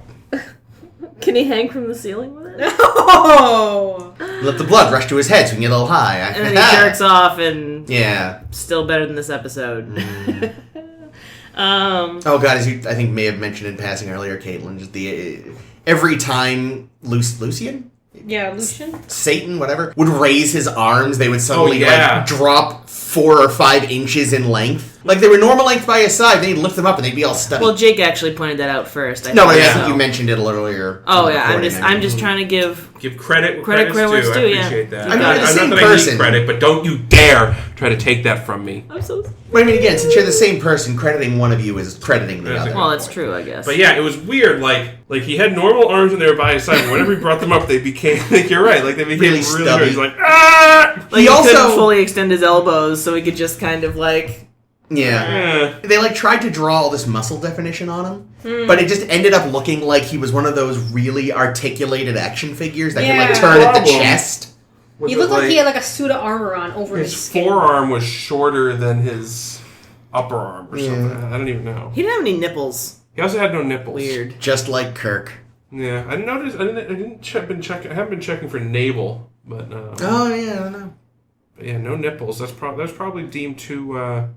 Can he hang from the ceiling with it? Oh, Let the blood rush to his head so he can get a little high. And then he jerks off and Yeah. still better than this episode. Oh god, as you I think may have mentioned in passing earlier, Caitlin, just the every time Lucian, yeah, Lucian. Satan, whatever, would raise his arms, they would suddenly yeah. drop 4 or 5 inches in length. Like they were normal length by his side, then he'd lift them up and they'd be all stubby. Well, Jake actually pointed that out first. no, I think think so. you mentioned it a little earlier. Oh in the yeah, recording, I'm just trying to give. Give credit Credit where it's due. due, I yeah. appreciate that. I mean, I'm the not same that person. I need credit, but don't you dare try to take that from me. I'm so. But I mean, again, since you're the same person, crediting one of you is crediting the That's other. Well, it's true, I guess. But yeah, it was weird. Like he had normal arms when they were by his side. But whenever he brought them up, they became like you're right. Like they became Really really stubby. good. He's like ah. Like He he also- couldn't fully extend his elbows, so he could just kind of like. Yeah. Eh. They tried to draw all this muscle definition on him, but it just ended up looking like he was one of those really articulated action figures that Yeah. can turn at the Problem. chest. He looked like he had a suit of armor on over his His skin. forearm was shorter than his upper arm or something. I don't even know. He didn't have any nipples. He also had no nipples. Weird. Just like Kirk. Yeah, I didn't notice. I haven't been checking for navel, but Oh yeah, I don't know. but yeah, no nipples. That's probably deemed too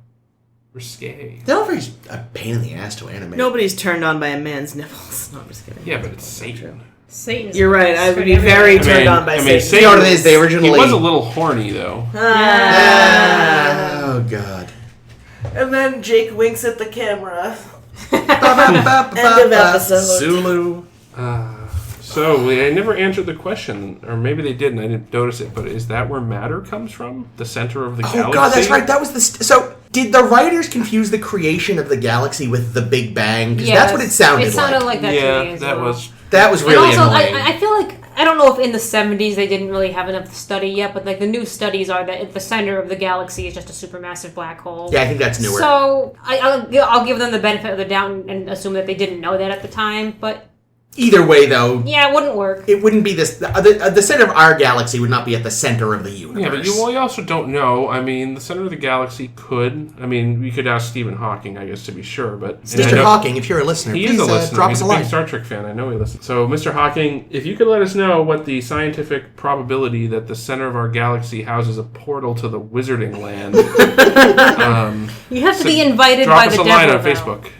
risque. Delphi's a pain in the ass to animate. Nobody's turned on by a man's nipples. No, I'm just kidding. Yeah, but it's Satan. Satan's You're right. I would be very turned on by Satan. You know what it is? They originally... He was a little horny, though. Oh, God. And then Jake winks at the camera. End of episode. Zulu. So, I never answered the question, or maybe they did and I didn't notice it, but is that where matter comes from? The center of the galaxy? Oh, God, that's right. That was the... So, did the writers confuse the creation of the galaxy with the Big Bang? Because that's what it sounded like. It sounded like that to me Yeah, as that well. was... That was really and also, annoying. I feel like, I don't know if in the 70s they didn't really have enough to study yet, but like the new studies are that the center of the galaxy is just a supermassive black hole. Yeah, I think that's newer. So I'll give them the benefit of the doubt and assume that they didn't know that at the time, but... Either way, though... Yeah, it wouldn't work. It wouldn't be this... The center of our galaxy would not be at the center of the universe. Yeah, but you also don't know. I mean, the center of the galaxy could... I mean, we could ask Stephen Hawking, I guess, to be sure, but... Mr. Hawking, if you're a listener, he please is a listener. drop He's us a a big line. Star Trek fan. I know he listens. So, Mr. Hawking, if you could let us know what the scientific probability that the center of our galaxy houses a portal to the Wizarding Land... You have to be invited drop by us the a line devil, on though. Facebook.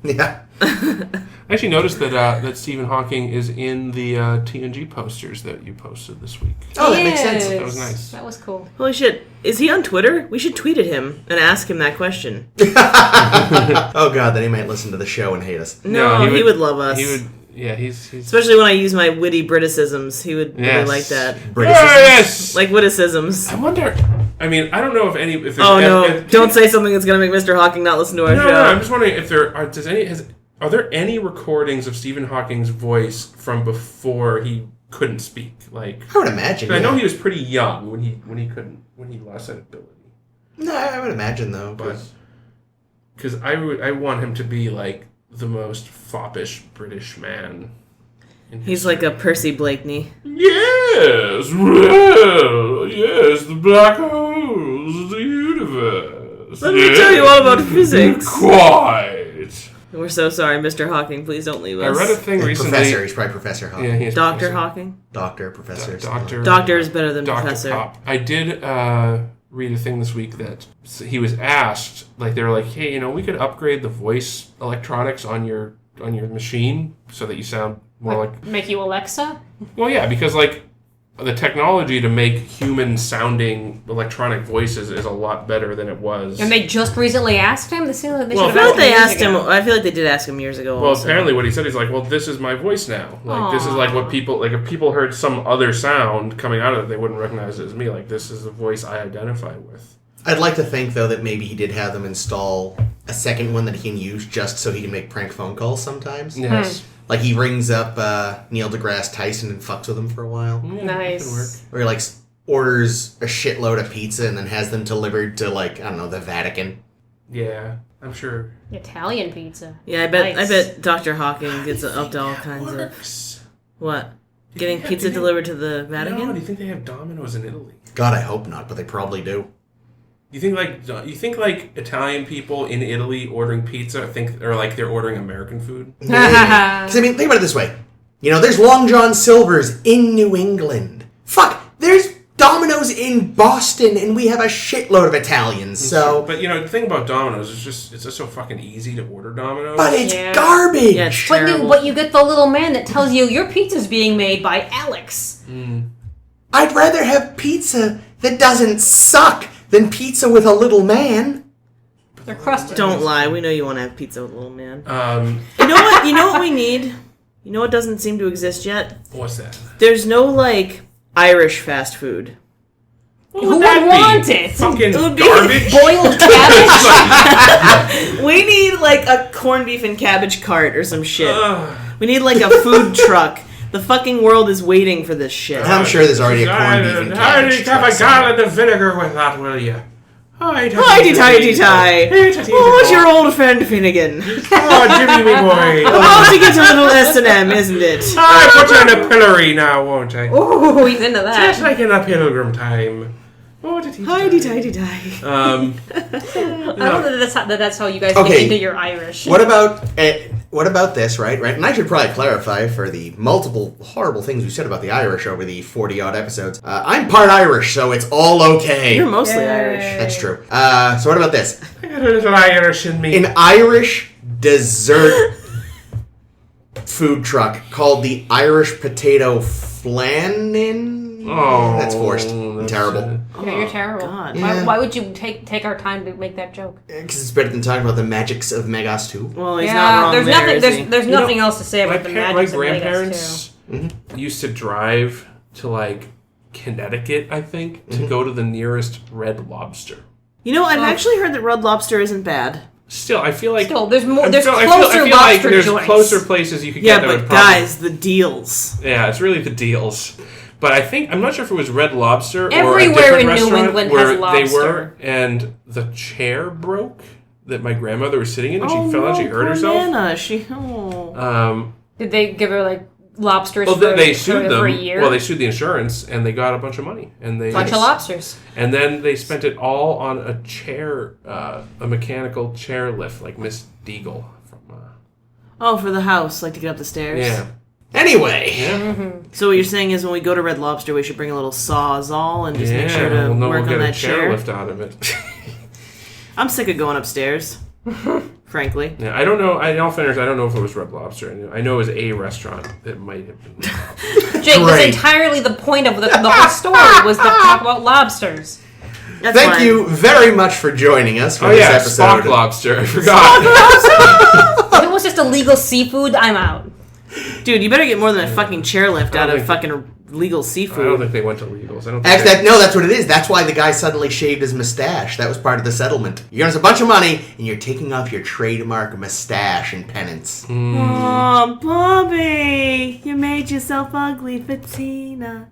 Yeah. I actually noticed that Stephen Hawking is in the TNG posters that you posted this week. Oh, that makes sense. That was nice. That was cool. Holy shit. Is he on Twitter? We should tweet at him and ask him that question. Oh, God, then he might listen to the show and hate us. No, he would love us. He would. Yeah, he's Especially when I use my witty Briticisms. He would really Yes. like that. Yes! Like witticisms. I wonder. I mean, I don't know if there's. Oh no! Don't say something that's going to make Mr. Hawking not listen to our show. No, I'm just wondering if there are. Are there any recordings of Stephen Hawking's voice from before he couldn't speak? Like, I would imagine. I know he was pretty young when he lost that ability. No, I would imagine though, But because I want him to be like the most foppish British man. He's like a Percy Blakeney. Yes, well, yes, the black holes of the universe. Let me tell you all about physics. Quite. We're so sorry, Mr. Hawking. Please don't leave us. I read a thing recently. Professor, he's probably Professor Hawking. Yeah, he is Dr. Professor. Hawking? Doctor, Professor. Doctor is better than Dr. Professor. Pop. I did read a thing this week that he was asked, like they were like, hey, we could upgrade the voice electronics on your machine so that you sound more like... Make you Alexa? Well, yeah, because like the technology to make human-sounding electronic voices is a lot better than it was. And they just recently asked him? I feel like they asked him. I feel like they did ask him years ago. Well, also. apparently what he said, he's like, well, this is my voice now. Like, this is like what people... Like, if people heard some other sound coming out of it, they wouldn't recognize it as me. Like, this is the voice I identify with. I'd like to think, though, that maybe he did have them install a second one that he can use just so he can make prank phone calls sometimes. Yes. Like, he rings up Neil deGrasse Tyson and fucks with him for a while. Yeah, Nice. that could work. Or he, like, orders a shitload of pizza and then has them delivered to, like, I don't know, the Vatican. Yeah, I'm sure. Italian pizza. Yeah, I bet Nice. Dr. Hawking gets up to all kinds of... What? Getting pizza delivered to the Vatican? No, do you think they have Domino's in Italy? God, I hope not, but they probably do. You think like Italian people in Italy ordering pizza or like they're ordering American food? Because, I mean, think about it this way. There's Long John Silver's in New England. Fuck, there's Domino's in Boston, and we have a shitload of Italians, so... But, the thing about Domino's is it's just so fucking easy to order Domino's. But it's Yeah. garbage! Yeah, it's But terrible. you get the little man that tells you your pizza's being made by Alex. I'd rather have pizza that doesn't suck than pizza with a little man. They're crusted. Don't lie. We know you want to have pizza with a little man. You know what? You know what we need? You know what doesn't seem to exist yet? What's that? There's no, like, Irish fast food. What Who would that be? want it? Fucking It would be garbage? Boiled cabbage? We need, like, a corned beef and cabbage cart or some shit. Ugh. We need, like, a food truck. The fucking world is waiting for this shit. I'm sure there's already a corned beef and cabbage Have truck a gallon of vinegar with that, will you? Hi-de-ti-de-ti. Oh, it's your old friend Finnegan. Oh, Jimmy, me boy. Oh, to get a little S&M, isn't it? I put you in a pillory now, won't I? Ooh, he's into that. Just like in a pilgrim time. Hi-de-ti-de-ti. I don't know that's how you guys Okay. get into your Irish. What about... what about this, right? And I should probably clarify for the multiple horrible things we said about the Irish over the 40-odd episodes. I'm part Irish, so it's all okay. You're mostly Yay. Irish. That's true. So what about this? I got a little Irish in me. An Irish dessert food truck called the Irish Potato Flannin. Oh, That's forced and terrible. Yeah, you're terrible. God. Yeah. Why would you take our time to make that joke? Because it's better than talking about the Magicks of Megas-tu. Well, he's not wrong there's there, nothing. is There's, he? there's nothing else to say my, about the my Magicks of grandparents Megas-tu. used to drive to like Connecticut, I think, to go to the nearest Red Lobster. You know, I've actually heard that Red Lobster isn't bad. Still, I feel like Still, there's more. I There's feel- I closer feel like lobster there's joints. closer places you could Yeah, get. that but would probably- guys, the deals. Yeah, it's really the deals. But I think I'm not sure if it was Red Lobster or a Everywhere different in New restaurant England where has they lobster. were, and the chair broke that my grandmother was sitting in, and she fell no, and she hurt poor herself. Nana, Did they give her like lobsters Well, for, they sued them. for a year? Well, they sued the insurance, and they got a bunch of money, and they bunch of lobsters. and then they spent it all on a chair, a mechanical chair lift, like Miss Deagle from. Oh, for the house, like to get up the stairs. Yeah. Anyway, Yeah. So what you're saying is when we go to Red Lobster, we should bring a little sawzall and just make sure to well, no, work we'll on get that a chair chair. lift out of it. I'm sick of going upstairs, frankly. Yeah, I don't know. In all fairness, I don't know if it was Red Lobster. I know it was a restaurant that might have been. Jake, that's Great. entirely the point of the whole story was to talk about lobsters. That's thank fine. you very much for joining us for Oh this yeah, episode. Spock Lobster. I forgot. If it was just illegal seafood, I'm out. Dude, you better get more than a fucking chairlift out of think- fucking legal I don't seafood. think they went to legals. I don't. Think Actually, that's what it is. That's why the guy suddenly shaved his mustache. That was part of the settlement. You earn us a bunch of money, and you're taking off your trademark mustache in penance. Oh, Bobby, you made yourself ugly for Tina.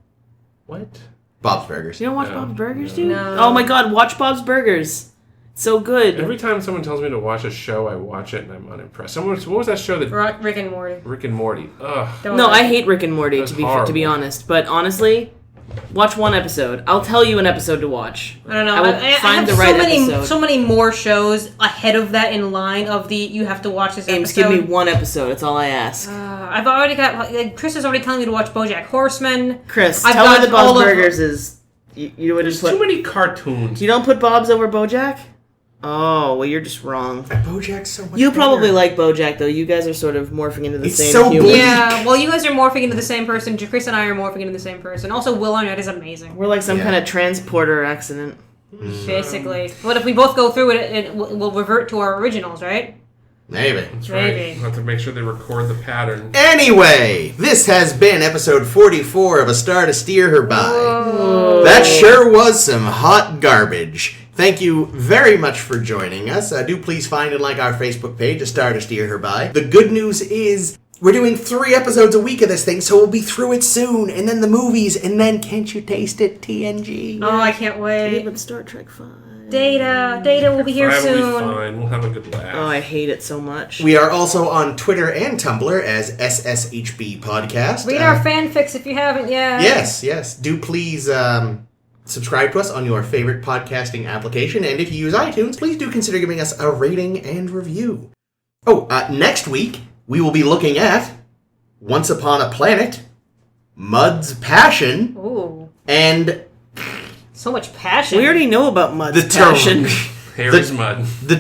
What? Bob's Burgers. You don't watch No, Bob's Burgers, no. dude? No. Oh my god, watch Bob's Burgers. It's so good. Every time someone tells me to watch a show, I watch it and I'm unimpressed. What was that show that Rick and Morty. Rick and Morty? Ugh. Don't No, like I it. hate Rick and Morty That's to be horrible. honest. But honestly, watch one episode. I'll tell you an episode to watch. I don't know. I will I find have the right so episode. many more shows ahead of that in line of the you have to watch this Ames, episode. give me one episode. That's all I ask. I've already got Chris is already telling me to watch BoJack Horseman. Chris, I've tell her got that Bob's all of- Burgers is. You wouldn't There's put. too many cartoons. You don't put Bob's over BoJack? Oh, well, you're just wrong. BoJack's so much You probably better. like BoJack, though. You guys are sort of morphing into the It's same so human. bleak. Yeah, well, you guys are morphing into the same person. Chris and I are morphing into the same person. Also, Will Arnett is amazing. We're like some Yeah. kind of transporter accident. Basically, what if we both go through it? We'll revert to our originals, right? Maybe. That's right. Maybe. We'll have to make sure they record the pattern. Anyway, this has been episode 44 of A Star to Steer Her By. That sure was some hot garbage. Thank you very much for joining us. Do please find and like our Facebook page, A Star to Steer Her By. The good news is we're doing 3 episodes a week of this thing, so we'll be through it soon. And then the movies, and then Can't You Taste It, TNG. Oh, I can't wait. Even Star Trek 5. Data will be here Will be soon. fine. We'll have a good laugh. Oh, I hate it so much. We are also on Twitter and Tumblr as SSHB Podcast. Read our fanfics if you haven't yet. Yes. Do please subscribe to us on your favorite podcasting application. And if you use iTunes, please do consider giving us a rating and review. Oh, next week, we will be looking at Once Upon a Planet, Mud's Passion, Ooh, and so much passion. We already know about Mud's the passion. Harry's mud. the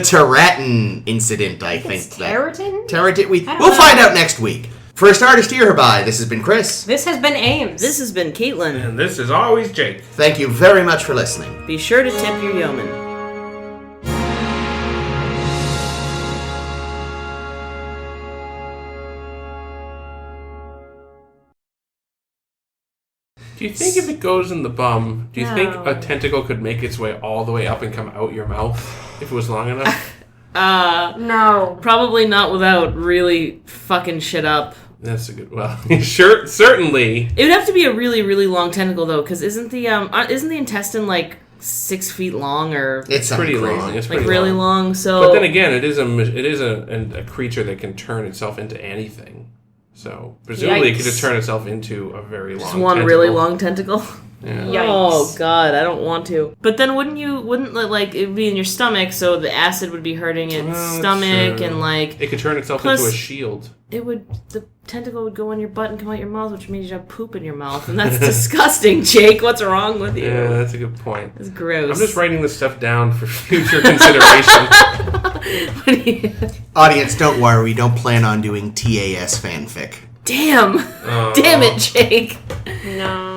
Terratin incident, I think. It's Territon? Terratin. I don't We'll know. find out next week. For A Star to Steer Her By, this has been Chris. This has been Ames. This has been Caitlin. And this is always Jake. Thank you very much for listening. Be sure to tip your yeoman. Do you think if it goes in the bum, do you think No. a tentacle could make its way all the way up and come out your mouth if it was long enough? No. Probably not without really fucking shit up. That's a good. Well, sure, certainly. It would have to be a really, really long tentacle, though, because isn't the intestine like 6 feet long or It's Pretty something long. crazy. It's like pretty really long? So, But then again, it is a creature that can turn itself into anything. So presumably, it could Yikes. just turn itself into a very long. just one tentacle. really long tentacle. Yeah. Yikes. Oh god, I don't want to. But then wouldn't it be in your stomach, so the acid would be hurting its stomach true. and like It could turn itself Plus- into a shield. the tentacle would go in your butt and come out your mouth, which means you'd have poop in your mouth, and that's disgusting, Jake. What's wrong with you? Yeah, that's a good point. It's gross. I'm just writing this stuff down for future consideration. Audience, don't worry. We don't plan on doing TAS fanfic. Damn. Oh. Damn it, Jake. No.